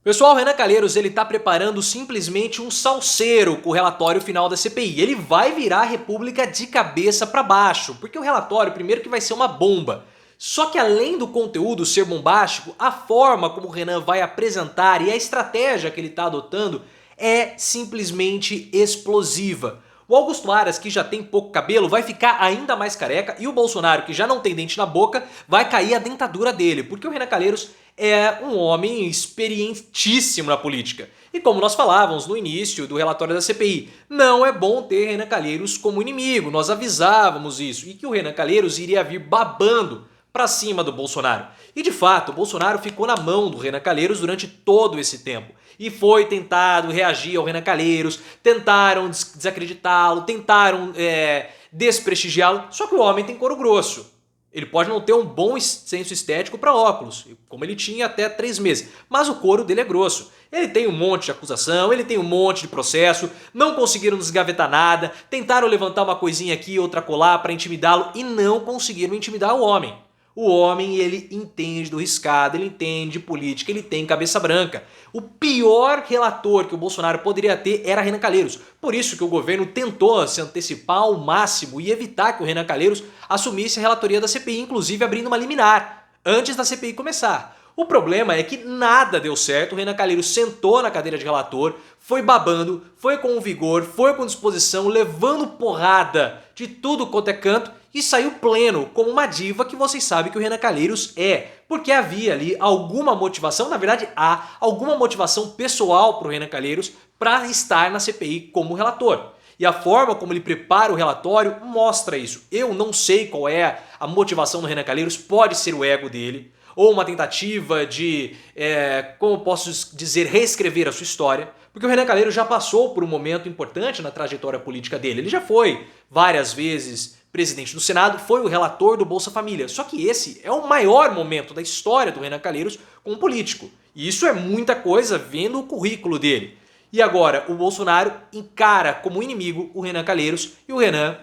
Pessoal, o Renan Calheiros ele tá preparando simplesmente um salseiro com o relatório final da CPI. Ele vai virar a República de cabeça para baixo, porque o relatório, primeiro que vai ser uma bomba. Só que além do conteúdo ser bombástico, a forma como o Renan vai apresentar e a estratégia que ele está adotando é simplesmente explosiva. O Augusto Aras, que já tem pouco cabelo, vai ficar ainda mais careca e o Bolsonaro, que já não tem dente na boca, vai cair a dentadura dele, porque o Renan Calheiros é um homem experientíssimo na política. E como nós falávamos no início do relatório da CPI, não é bom ter Renan Calheiros como inimigo, nós avisávamos isso, e que o Renan Calheiros iria vir babando para cima do Bolsonaro. E de fato, o Bolsonaro ficou na mão do Renan Calheiros durante todo esse tempo. E foi tentado reagir ao Renan Calheiros, tentaram desacreditá-lo, tentaram desprestigiá-lo, só que o homem tem couro grosso. Ele pode não ter um bom senso estético para óculos, como ele tinha até 3 meses, mas o couro dele é grosso. Ele tem um monte de acusação, ele tem um monte de processo, não conseguiram desgavetar nada, tentaram levantar uma coisinha aqui, outra colar para intimidá-lo e não conseguiram intimidar o homem. O homem, ele entende do riscado, ele entende de política, ele tem cabeça branca. O pior relator que o Bolsonaro poderia ter era Renan Calheiros. Por isso que o governo tentou se antecipar ao máximo e evitar que o Renan Calheiros assumisse a relatoria da CPI, inclusive abrindo uma liminar, antes da CPI começar. O problema é que nada deu certo, o Renan Calheiros sentou na cadeira de relator, foi babando, foi com vigor, foi com disposição, levando porrada de tudo quanto é canto, e saiu pleno, como uma diva que vocês sabem que o Renan Calheiros é. Porque havia ali alguma motivação, na verdade há alguma motivação pessoal para o Renan Calheiros para estar na CPI como relator. E a forma como ele prepara o relatório mostra isso. Eu não sei qual é a motivação do Renan Calheiros, pode ser o ego dele, ou uma tentativa de, como posso dizer, reescrever a sua história. Porque o Renan Calheiros já passou por um momento importante na trajetória política dele. Ele já foi várias vezes presidente do Senado, foi o relator do Bolsa Família. Só que esse é o maior momento da história do Renan Calheiros como político. E isso é muita coisa vendo o currículo dele. E agora o Bolsonaro encara como inimigo o Renan Calheiros e o Renan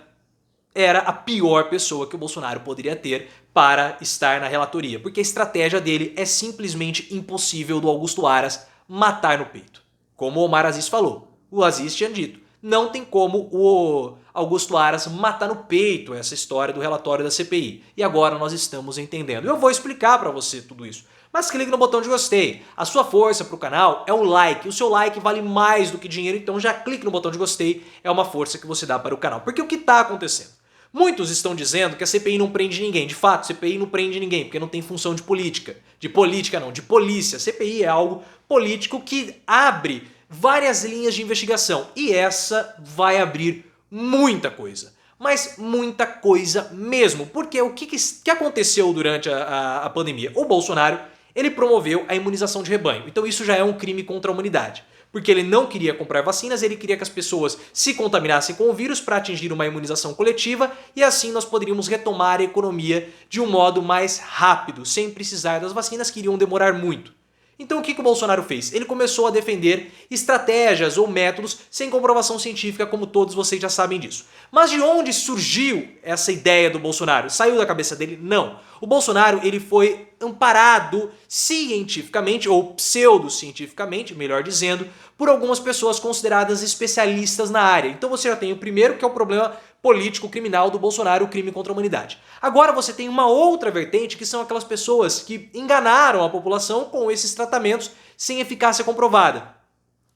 era a pior pessoa que o Bolsonaro poderia ter para estar na relatoria. Porque a estratégia dele é simplesmente impossível do Augusto Aras matar no peito. Como o Omar Aziz falou, o Aziz tinha dito. Não tem como o Augusto Aras matar no peito essa história do relatório da CPI. E agora nós estamos entendendo. Eu vou explicar para você tudo isso. Mas clique no botão de gostei. A sua força para o canal é um like. O seu like vale mais do que dinheiro, então já clique no botão de gostei. É uma força que você dá para o canal. Porque o que está acontecendo? Muitos estão dizendo que a CPI não prende ninguém. De fato, a CPI não prende ninguém, porque não tem função de política. De política não, de polícia. A CPI é algo político que abre várias linhas de investigação. E essa vai abrir muita coisa. Mas muita coisa mesmo. Porque o que aconteceu durante a pandemia? O Bolsonaro, ele promoveu a imunização de rebanho. Então isso já é um crime contra a humanidade. Porque ele não queria comprar vacinas, ele queria que as pessoas se contaminassem com o vírus para atingir uma imunização coletiva e assim nós poderíamos retomar a economia de um modo mais rápido, sem precisar das vacinas que iriam demorar muito. Então o que o Bolsonaro fez? Ele começou a defender estratégias ou métodos sem comprovação científica, como todos vocês já sabem disso. Mas de onde surgiu essa ideia do Bolsonaro? Saiu da cabeça dele? Não. O Bolsonaro ele foi amparado cientificamente, ou pseudocientificamente, melhor dizendo, por algumas pessoas consideradas especialistas na área. Então você já tem o primeiro, que é o problema político-criminal do Bolsonaro, o crime contra a humanidade. Agora você tem uma outra vertente, que são aquelas pessoas que enganaram a população com esses tratamentos sem eficácia comprovada.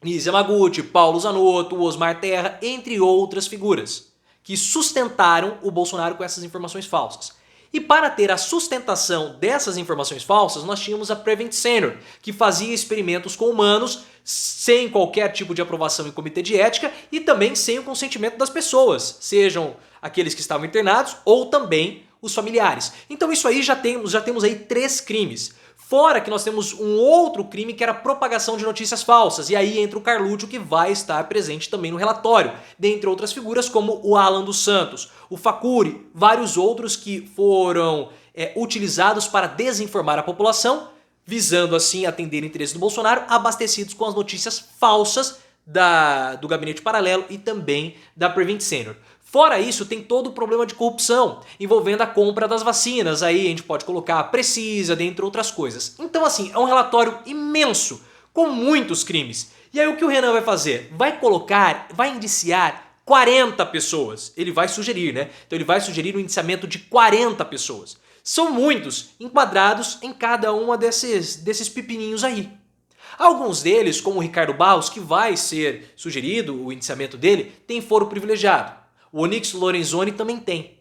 Nise Yamaguchi, Paulo Zanotto, Osmar Terra, entre outras figuras, que sustentaram o Bolsonaro com essas informações falsas. E para ter a sustentação dessas informações falsas, nós tínhamos a Prevent Senior, que fazia experimentos com humanos sem qualquer tipo de aprovação em comitê de ética e também sem o consentimento das pessoas, sejam aqueles que estavam internados ou também os familiares. Então isso aí já temos aí 3 crimes. Fora que nós temos um outro crime que era propagação de notícias falsas. E aí entra o Carluccio, que vai estar presente também no relatório. Dentre outras figuras como o Alan dos Santos, o Facuri, vários outros que foram utilizados para desinformar a população, visando assim atender o interesse do Bolsonaro, abastecidos com as notícias falsas do gabinete paralelo e também da Prevent Senior. Fora isso, tem todo o problema de corrupção envolvendo a compra das vacinas. Aí a gente pode colocar a Precisa, dentre outras coisas. Então assim, é um relatório imenso, com muitos crimes. E aí o que o Renan vai fazer? Vai indiciar 40 pessoas. Ele vai sugerir, né? Então ele vai sugerir o indiciamento de 40 pessoas. São muitos enquadrados em cada uma desses pepininhos aí. Alguns deles, como o Ricardo Barros, que vai ser sugerido o indiciamento dele, tem foro privilegiado. O Onyx Lorenzoni também tem.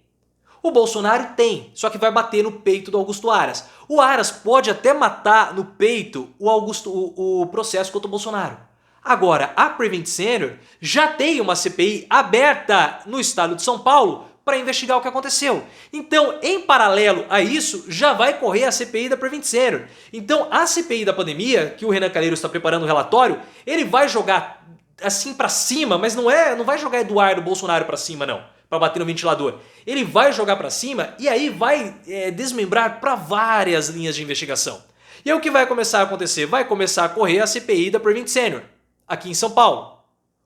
O Bolsonaro tem, só que vai bater no peito do Augusto Aras. O Aras pode até matar no peito o processo contra o Bolsonaro. Agora, a Prevent Senior já tem uma CPI aberta no estado de São Paulo para investigar o que aconteceu. Então, em paralelo a isso, já vai correr a CPI da Prevent Senior. Então, a CPI da pandemia, que o Renan Calheiros está preparando o relatório, ele vai jogar assim para cima, mas não vai jogar Eduardo Bolsonaro para cima não, para bater no ventilador. Ele vai jogar para cima e aí vai desmembrar para várias linhas de investigação. E aí o que vai começar a acontecer? Vai começar a correr a CPI da Prevent Senior, aqui em São Paulo.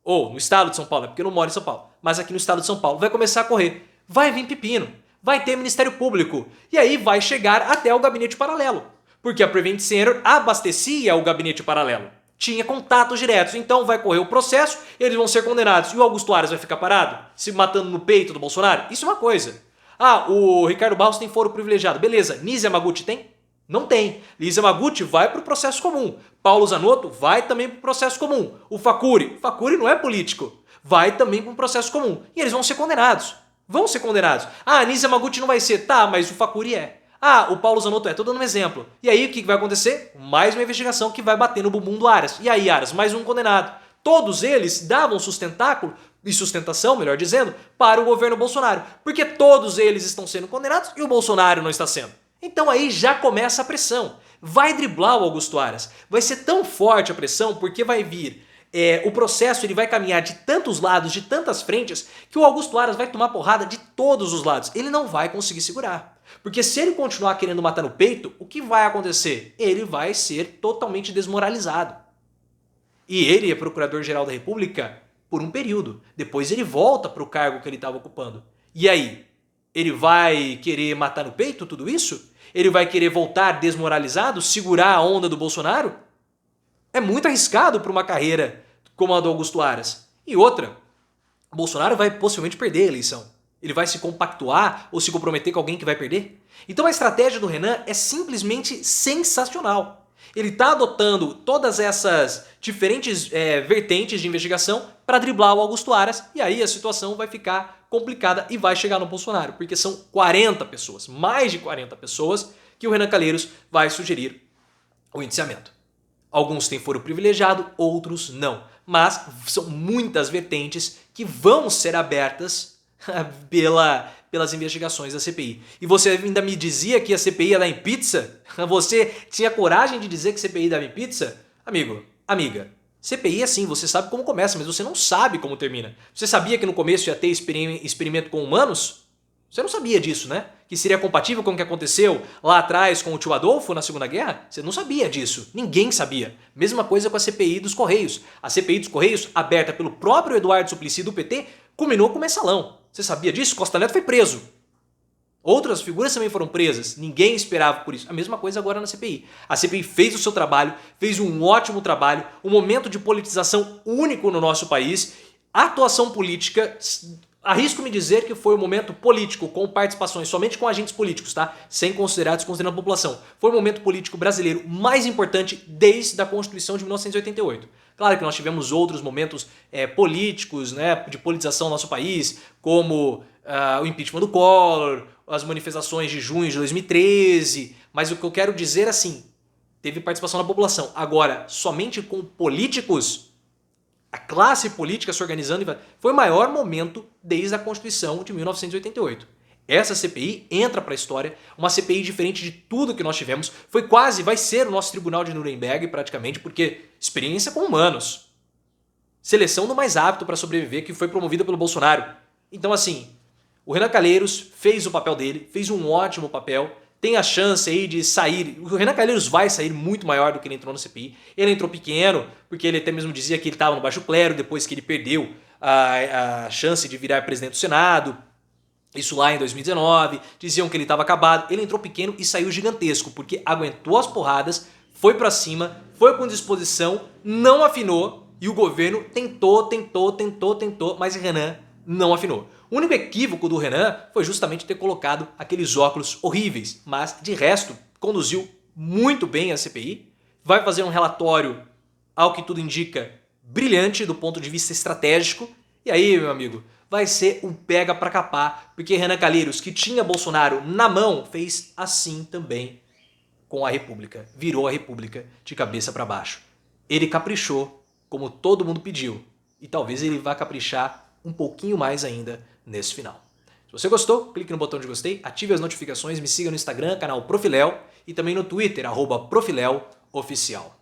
Ou no estado de São Paulo, porque eu não moro em São Paulo, mas aqui no estado de São Paulo. Vai começar a correr. Vai vir pepino. Vai ter Ministério Público. E aí vai chegar até o gabinete paralelo. Porque a Prevent Senior abastecia o gabinete paralelo. Tinha contatos diretos. Então vai correr o processo, eles vão ser condenados. E o Augusto Aras vai ficar parado? Se matando no peito do Bolsonaro? Isso é uma coisa. Ah, o Ricardo Barros tem foro privilegiado. Beleza. Nise Yamaguchi tem? Não tem. Nise Yamaguchi vai para o processo comum. Paulo Zanotto vai também para o processo comum. O Facuri não é político, vai também para um processo comum. E eles vão ser condenados. Vão ser condenados. Ah, Nise Yamaguchi não vai ser. Tá, mas o Facuri é. Ah, o Paulo Zanotto é. Tô dando um exemplo. E aí o que vai acontecer? Mais uma investigação que vai bater no bumbum do Aras. E aí, Aras, mais um condenado. Todos eles davam sustentáculo e sustentação, melhor dizendo, para o governo Bolsonaro. Porque todos eles estão sendo condenados e o Bolsonaro não está sendo. Então aí já começa a pressão. Vai driblar o Augusto Aras. Vai ser tão forte a pressão porque vai vir... o processo ele vai caminhar de tantos lados, de tantas frentes, que o Augusto Aras vai tomar porrada de todos os lados. Ele não vai conseguir segurar. Porque se ele continuar querendo matar no peito, o que vai acontecer? Ele vai ser totalmente desmoralizado. E ele é Procurador-Geral da República por um período. Depois ele volta para o cargo que ele estava ocupando. E aí? Ele vai querer matar no peito tudo isso? Ele vai querer voltar desmoralizado, segurar a onda do Bolsonaro? É muito arriscado para uma carreira como a do Augusto Aras. E outra, o Bolsonaro vai possivelmente perder a eleição. Ele vai se compactuar ou se comprometer com alguém que vai perder? Então a estratégia do Renan é simplesmente sensacional. Ele está adotando todas essas diferentes vertentes de investigação para driblar o Augusto Aras e aí a situação vai ficar complicada e vai chegar no Bolsonaro, porque são 40 pessoas, mais de 40 pessoas, que o Renan Calheiros vai sugerir o indiciamento. Alguns têm foro privilegiado, outros não. Mas são muitas vertentes que vão ser abertas pelas investigações da CPI. E você ainda me dizia que a CPI ia dar em pizza? Você tinha coragem de dizer que a CPI dava em pizza? Amigo, amiga, CPI é assim, você sabe como começa, mas você não sabe como termina. Você sabia que no começo ia ter experimento com humanos? Você não sabia disso, né? Que seria compatível com o que aconteceu lá atrás com o tio Adolfo na Segunda Guerra? Você não sabia disso. Ninguém sabia. Mesma coisa com a CPI dos Correios. A CPI dos Correios, aberta pelo próprio Eduardo Suplicy do PT, culminou com o mensalão. Você sabia disso? Costa Neto foi preso. Outras figuras também foram presas. Ninguém esperava por isso. A mesma coisa agora na CPI. A CPI fez o seu trabalho, fez um ótimo trabalho, um momento de politização único no nosso país. A atuação política... Arrisco-me dizer que foi um momento político, com participações somente com agentes políticos, tá? Sem considerar, desconsiderando a população. Foi o momento político brasileiro mais importante desde a Constituição de 1988. Claro que nós tivemos outros momentos políticos, né, de politização no nosso país, como o impeachment do Collor, as manifestações de junho de 2013, mas o que eu quero dizer assim, teve participação da população. Agora, somente com políticos... A classe política se organizando foi o maior momento desde a Constituição de 1988. Essa CPI entra para a história, uma CPI diferente de tudo que nós tivemos. Vai ser o nosso tribunal de Nuremberg praticamente, porque experiência com humanos. Seleção do mais apto para sobreviver, que foi promovida pelo Bolsonaro. Então assim, o Renan Calheiros fez o papel dele, fez um ótimo papel. Tem a chance aí de sair, o Renan Calheiros vai sair muito maior do que ele entrou no CPI. Ele entrou pequeno, porque ele até mesmo dizia que ele estava no baixo clero, depois que ele perdeu a chance de virar presidente do Senado. Isso lá em 2019, diziam que ele estava acabado. Ele entrou pequeno e saiu gigantesco, porque aguentou as porradas, foi pra cima, foi com disposição, não afinou e o governo tentou, mas Renan não afinou. O único equívoco do Renan foi justamente ter colocado aqueles óculos horríveis, mas de resto conduziu muito bem a CPI, vai fazer um relatório, ao que tudo indica, brilhante do ponto de vista estratégico, e aí, meu amigo, vai ser um pega pra capar, porque Renan Calheiros, que tinha Bolsonaro na mão, fez assim também com a República, virou a República de cabeça para baixo. Ele caprichou, como todo mundo pediu, e talvez ele vá caprichar um pouquinho mais ainda nesse final. Se você gostou, clique no botão de gostei, ative as notificações, me siga no Instagram, canal Profiléu, e também no Twitter, @ProfiléuOficial.